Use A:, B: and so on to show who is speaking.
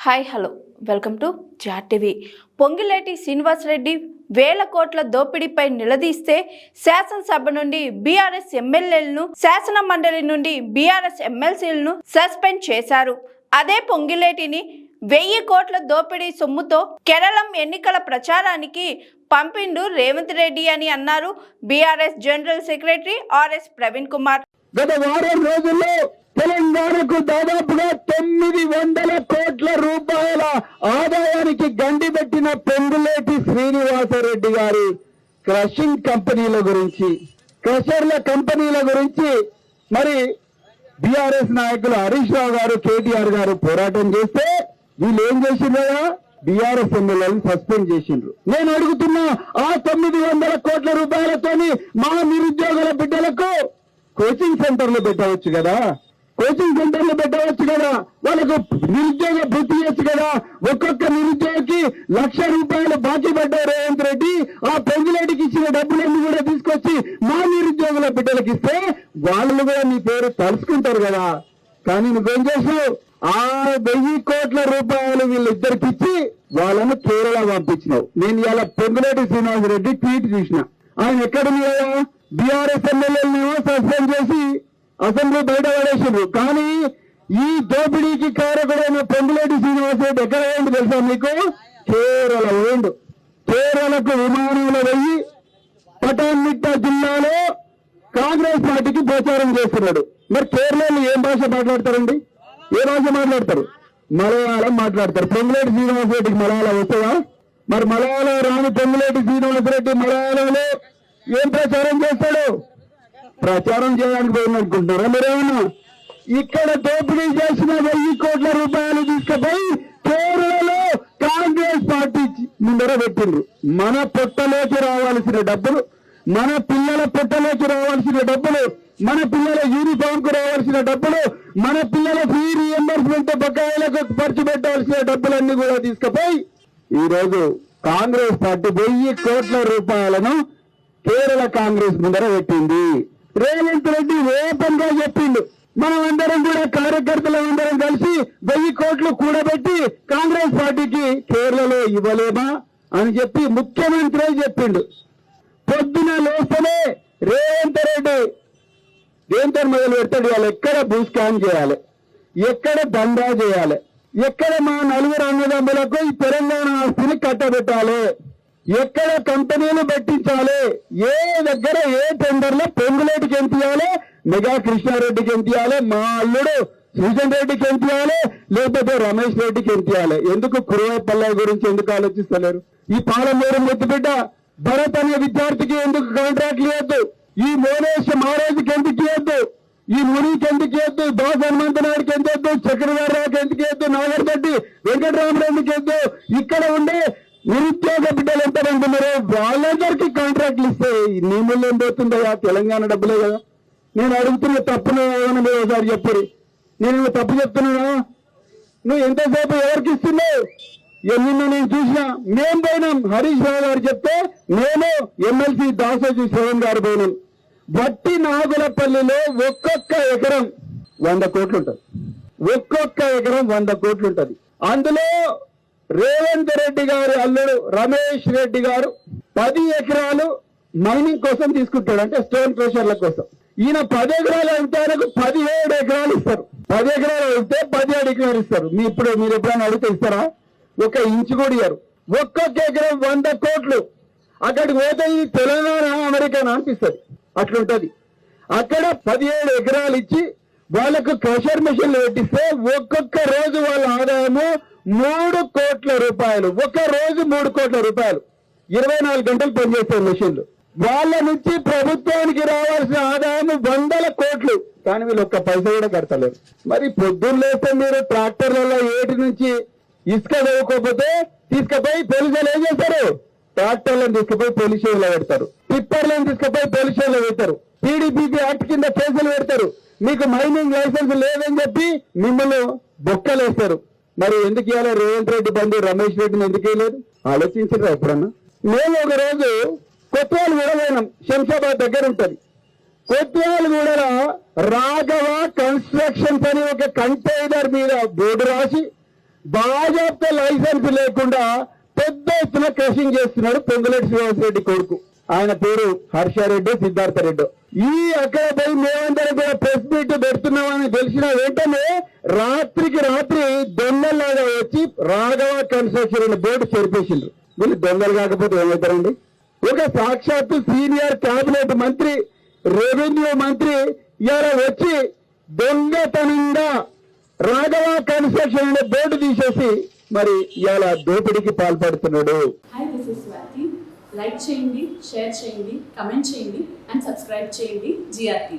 A: Hi hello welcome to జాట్ TV. Ponguleti Srinivasa Reddy వేల కోట్ల దోపిడీపై నిలదీస్తే శాసనసభ నుండి బీఆర్ఎస్ ఎమ్మెల్యేలను, శాసన మండలి నుండి బీఆర్ఎస్ ఎమ్మెల్సీలను సస్పెండ్ చేశారు. అదే పొంగిలేటిని 1000 కోట్ల దోపిడీ సొమ్ముతో కేరళం ఎన్నికల ప్రచారానికి పంపిండు రేవంత్ రెడ్డి అని అన్నారు BRS general secretary RS Praveen Kumar.
B: గత వారం రోజుల్లో తెలంగాణకు దాదాపుగా 900 కోట్ల రూపాయల ఆదాయానికి గండి పెట్టిన పొంగులేటి శ్రీనివాసరెడ్డి గారి క్రషింగ్ కంపెనీల గురించి, క్రషర్ల కంపెనీల గురించి మరి బీఆర్ఎస్ నాయకులు హరీష్ రావు గారు, కేటీఆర్ గారు పోరాటం చేస్తే వీళ్ళు ఏం చేసిండ్రు? బీఆర్ఎస్ ఎమ్మెల్యేలను సస్పెండ్ చేసిండ్రు. నేను అడుగుతున్నా, ఆ 900 కోట్ల రూపాయలతోని మా నిరుద్యోగుల బిడ్డలకు కోచింగ్ సెంటర్లు పెట్టవచ్చు కదా, కోచింగ్ సెంటర్లు పెట్టవచ్చు కదా, వాళ్ళకు నిరుద్యోగ భృతి ఇవ్వచ్చు కదా. ఒక్కొక్క నిరుద్యోగికి 1,00,000 రూపాయలు బాకీ పడ్డారు రేవంత్ రెడ్డి. ఆ పొంగులేటికి ఇచ్చిన డబ్బులన్నీ కూడా తీసుకొచ్చి మా నిరుద్యోగుల బిడ్డలకు ఇస్తే వాళ్ళు కూడా నీ పేరు తలుసుకుంటారు కదా. కానీ నువ్వేం చేసావు? 1000 కోట్ల రూపాయలు వీళ్ళిద్దరికి ఇచ్చి వాళ్ళను కేరళ పంపించినావు. నేను ఇలా పొంగులేటి శ్రీనివాసరెడ్డి ట్వీట్ చూసిన. ఆయన ఎక్కడున్నాయా? బీఆర్ఎస్ ఎమ్మెల్యేలను సస్పెండ్ చేసి అసెంబ్లీ బయట పడేసిండ్రు. కానీ ఈ దోపిడీకి కారకుడైన పొంగులేటి శ్రీనివాసరెడ్డి ఎక్కడ వేయండి తెలుసా మీకు? కేరళ వేయండు. కేరళకు విమానంలో వెయ్యి పటాన్మిట్ట జిల్లాలో కాంగ్రెస్ పార్టీకి ప్రచారం చేస్తున్నాడు. మరి కేరళలో ఏం భాష మాట్లాడతారండి? ఏ భాష మాట్లాడతారు? మలయాళం మాట్లాడతారు. పొంగులేటి శ్రీనివాసరెడ్డికి మలయాళం వస్తుందా? మరి మలయాళం రాని పొంగులేటి శ్రీనివాసరెడ్డి మలయాళంలో ఏం ప్రచారం చేస్తాడు? ప్రచారం చేయడానికి పోయిందనుకుంటున్నారా మీరేమన్నా? ఇక్కడ దోపిడీ చేసిన 1000 కోట్ల రూపాయలు తీసుకుపోయి కేరళలో కాంగ్రెస్ పార్టీ ముందర పెట్టిండ్రు. మన పొట్టలోకి రావాల్సిన డబ్బులు, మన పిల్లల పొట్టలోకి రావాల్సిన డబ్బులు, మన పిల్లల యూనిఫామ్ కు రావాల్సిన డబ్బులు, మన పిల్లల ఫీ రీఎంబర్స్మెంట్ బకాయిలకు ఖర్చు పెట్టాల్సిన డబ్బులన్నీ కూడా తీసుకుపోయి ఈరోజు కాంగ్రెస్ పార్టీ 1000 కోట్ల రూపాయలను కేరళ కాంగ్రెస్ ముందర పెట్టింది. రేవంత్ రెడ్డి ఓపెన్ గా చెప్పిండు, మనం అందరం కూడా కార్యకర్తలు అందరం కలిసి 1000 కోట్లు కూడబెట్టి కాంగ్రెస్ పార్టీకి కేరళలో ఇవ్వలేమా అని చెప్పి ముఖ్యమంత్రి చెప్పిండు. పొద్దున లేస్తేనే రేవంత్ రెడ్డి దేంతో మొదలు పెడతాడు? వాళ్ళు ఎక్కడ భూస్కాన్ చేయాలి, ఎక్కడ దందా చేయాలి, ఎక్కడ మా నలుగురు అన్నదమ్ములకు ఈ తెలంగాణ ఆస్తిని కట్టబెట్టాలి, ఎక్కడ కంపెనీలు పెట్టించాలి, ఏ దగ్గర ఏ టెండర్లో పొంగులేటికి ఎంత ఇవ్వాలి, మెగా కృష్ణారెడ్డికి ఎంత ఇవ్వాలి, మా అల్లుడు సూజన్ రెడ్డికి ఎంత ఇవ్వాలి, లేకపోతే రమేష్ రెడ్డికి ఎంత ఇవ్వాలి. ఎందుకు కురువైపల్లె గురించి ఎందుకు ఆలోచిస్తలేరు? ఈ పాలమూరు ముద్దుబిడ్డ భరత్ అనే విద్యార్థికి ఎందుకు కాంట్రాక్ట్లు ఇవ్వద్దు? ఈ మోనేష్ మహారాజుకి ఎందుకు ఇవ్వద్దు? ఈ మునికి ఎందుకు ఇవ్వద్దు? దాస్ హనుమంతనాయుడికి ఎంత వద్దు? చక్రవర్రావుకి ఎందుకు ఇవ్వద్దు? నాగర్రెడ్డి వెంకటరామరెడ్డికి వద్దు? ఇక్కడ ఉండే నిరుద్యోగ బిడ్డలు ఎంతమంది ఉన్నారు? వాళ్ళందరికీ కాంట్రాక్ట్లు ఇస్తే నీ ముళ్ళు ఏం పోతుందో? తెలంగాణ డబ్బులే కదా. నేను అడుగుతున్న తప్పును మీరు ఒకసారి చెప్పరు. నేను తప్పు చెప్తున్నా? నువ్వు ఎంతసేపు ఎవరికి ఇస్తున్నావు? నిన్న నేను చూసినా, మేము పోయినాం. హరీష్ రావు గారు చెప్తే నేను ఎమ్మెల్సీ దాసోజీ శ్రవణ్ గారు పోయినాం. బట్టి నాగులపల్లిలో ఒక్కొక్క ఎకరం 100 కోట్లు ఉంటుంది. ఒక్కొక్క ఎకరం 100 కోట్లు ఉంటుంది. అందులో రేవంత్ రెడ్డి గారు అల్లుడు రమేష్ రెడ్డి గారు 10 ఎకరాలు మైనింగ్ కోసం తీసుకుంటాడు, అంటే స్టోన్ క్రషర్ల కోసం. ఈయన 10 ఎకరాలు అయితే ఆయనకు 17 ఎకరాలు ఇస్తారు. 10 ఎకరాలు అయితే 17 ఎకరాలు ఇస్తారు. మీరు ఎప్పుడైనా అడిగితే ఇస్తారా? ఒక ఇంచు కూడా ఇయ్యరు. ఒక్కొక్క ఎకరం 100 కోట్లు. అక్కడికి పోతే ఇది తెలంగాణ అమెరికానా అనిపిస్తుంది, అట్లుంటది. అక్కడ 17 ఎకరాలు ఇచ్చి వాళ్ళకు క్రషర్ మిషన్లు పెట్టిస్తే ఒక్కొక్క రోజు వాళ్ళ ఆదాయము 3 కోట్ల రూపాయలు. ఒక రోజు 3 కోట్ల రూపాయలు. 24 గంటలు పనిచేస్తారు మిషన్లు. వాళ్ళ నుంచి ప్రభుత్వానికి రావాల్సిన ఆదాయం 100 కోట్లు. కానీ వీళ్ళు ఒక్క పైసా కూడా కడతలేరు. మరి పొద్దున్న లేస్తే మీరు ట్రాక్టర్లలో ఏటి నుంచి ఇసుక వేయకపోతే తీసుకుపోయి పోలీసులు ఏం చేస్తారు? ట్రాక్టర్లను తీసుకుపోయి పోలీస్ స్టేషన్లో పెడతారు, టిప్పర్లను తీసుకుపోయి పోలీస్ స్టేషన్లో పెడతారు, టీడీపీపీ యాక్ట్ కింద కేసులు పెడతారు. మీకు మైనింగ్ లైసెన్స్ లేదని చెప్పి మిమ్మల్ని బొక్కలేస్తారు. మరి ఎందుకు ఇవ్వాలి? రేవంత్ రెడ్డి బంధు రమేష్ రెడ్డిని ఎందుకు ఇవ్వలేదు? ఆలోచించరు ఎప్పుడన్నా? మేము ఒక రోజు కొత్వాలగూడ పోయినాం. శంషాబాద్ దగ్గర ఉంటది. కొత్వాలగూడలో రాఘవ కన్స్ట్రక్షన్స్ అని ఒక కంటైనర్ మీద బోర్డు రాసి బాజాప్తా లైసెన్స్ లేకుండా పెద్ద ఎత్తున క్రషింగ్ చేస్తున్నాడు పొంగులేటి శ్రీనివాసరెడ్డి కొడుకు. ఆయన పేరు హర్షారెడ్డి సిద్ధార్థరెడ్డి. అక్కడ పోయి మేమందరం కూడా ప్రెస్ మీట్ పెడుతున్నామని తెలిసిన వెంటనే రాత్రికి రాత్రి దొంగల్లాగా వచ్చి రాఘవ కన్స్ట్రక్షన్ బోర్డు చేర్పేసిండ్రు. వీళ్ళు దొంగలు కాకపోతే ఏమవుతారండి? ఒక సాక్షాత్తు సీనియర్ కేబినెట్ మంత్రి, రెవెన్యూ మంత్రి ఇలా వచ్చి దొంగతనంగా రాఘవ కన్స్ట్రక్షన్ బోర్డు తీసేసి మరి ఇలా దోపిడీకి పాల్పడుతున్నాడు.
C: Hi, this is Swathi. Like చేయండి, షేర్ చేయండి, కమెంట్ చేయండి అండ్ సబ్స్క్రైబ్ చేయండి GRTV.